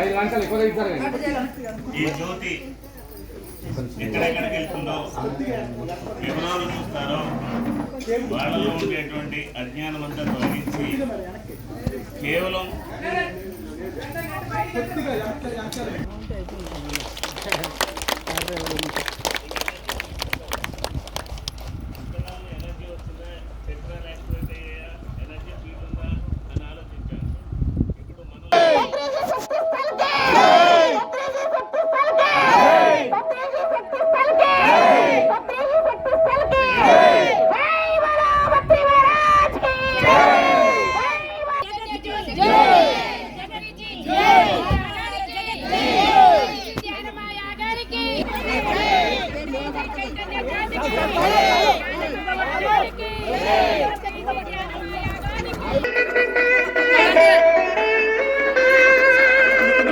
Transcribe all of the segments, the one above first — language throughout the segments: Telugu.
ఈ జ్యోతి ఎక్కడెక్కడికి వెళ్తుందో ఎవరెవరు చూస్తారో వాళ్ళలో ఉండేటువంటి అజ్ఞానం అంతా తొలగించి కేవలం ఎనర్జీ వచ్చిందా, చక్రాలు యాక్టివేట్ అయ్యాయా, ఎనర్జీ ఫీల్ ఉందా అని ఆలోచించాను. ఇప్పుడు మనం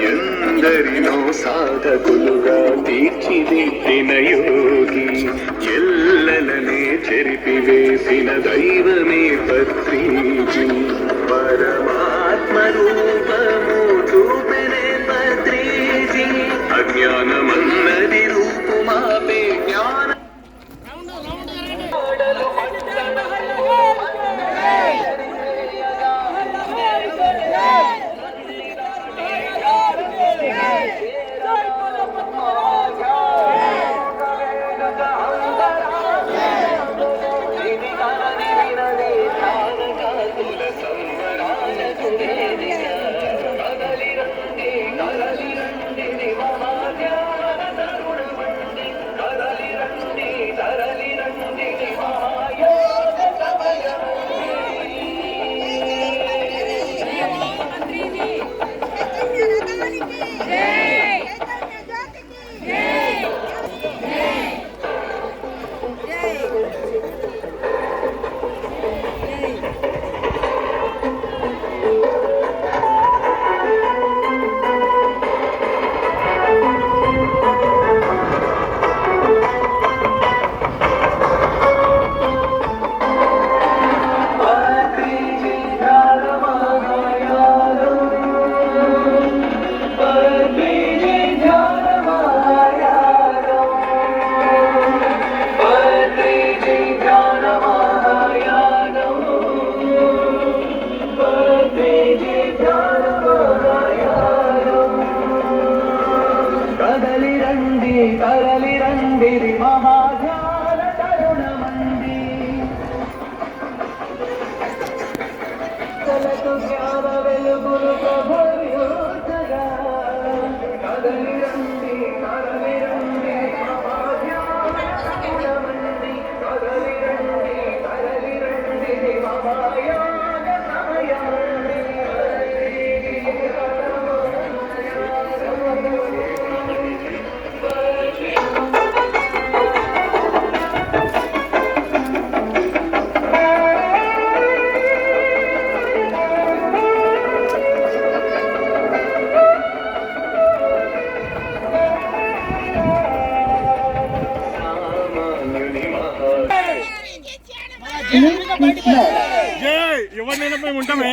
ఎందరినో సాధకులుగా తీర్చిదిద్దిన యోగి, ఎల్లలనే చెరిపివేసిన దైవమే పత్రిజీ. పరమాత్మ రూపము చూపెనే పత్రిజీ, అజ్ఞానమన్నది రూపుమాపే జ్ఞాన తరలి రండి మహాధ్యాన తరుణమండి, తలకు జ్ఞాన వెలుగులు ప్రభోత్సగా. కదలి రండి మహాధ్యాన తరుణమండి, కదలి రండి మహాయాన సమయమండి. ఎవరినైనా మేము ఉంటామే.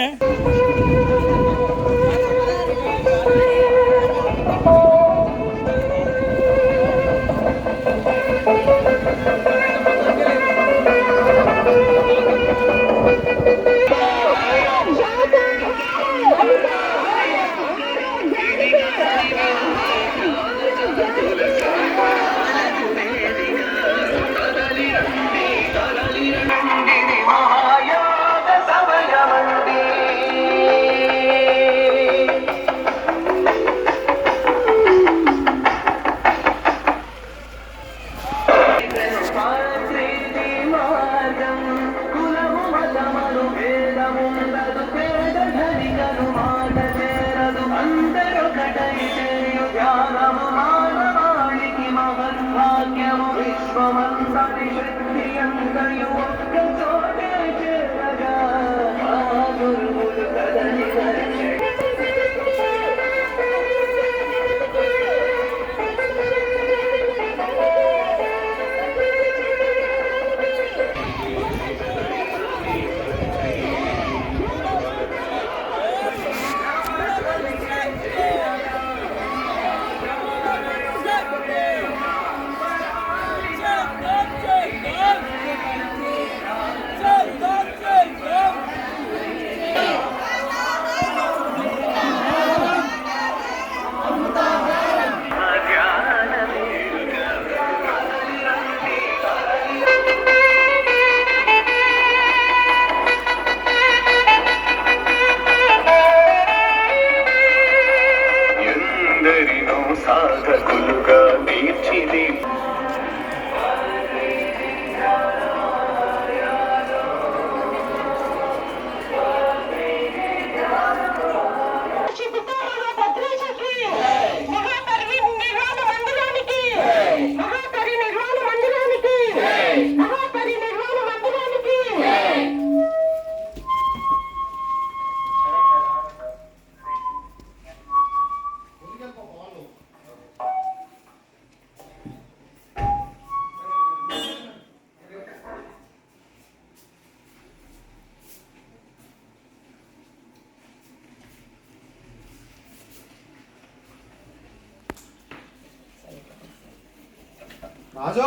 రాజు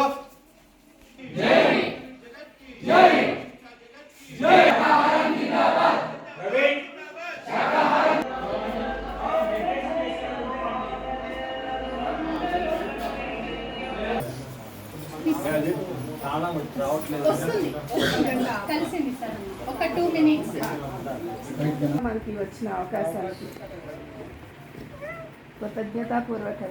వస్తుంది కలిసింది సార్ ఒక 2 minutes మనకి వచ్చిన అవకాశానికి కృతజ్ఞతాపూర్వక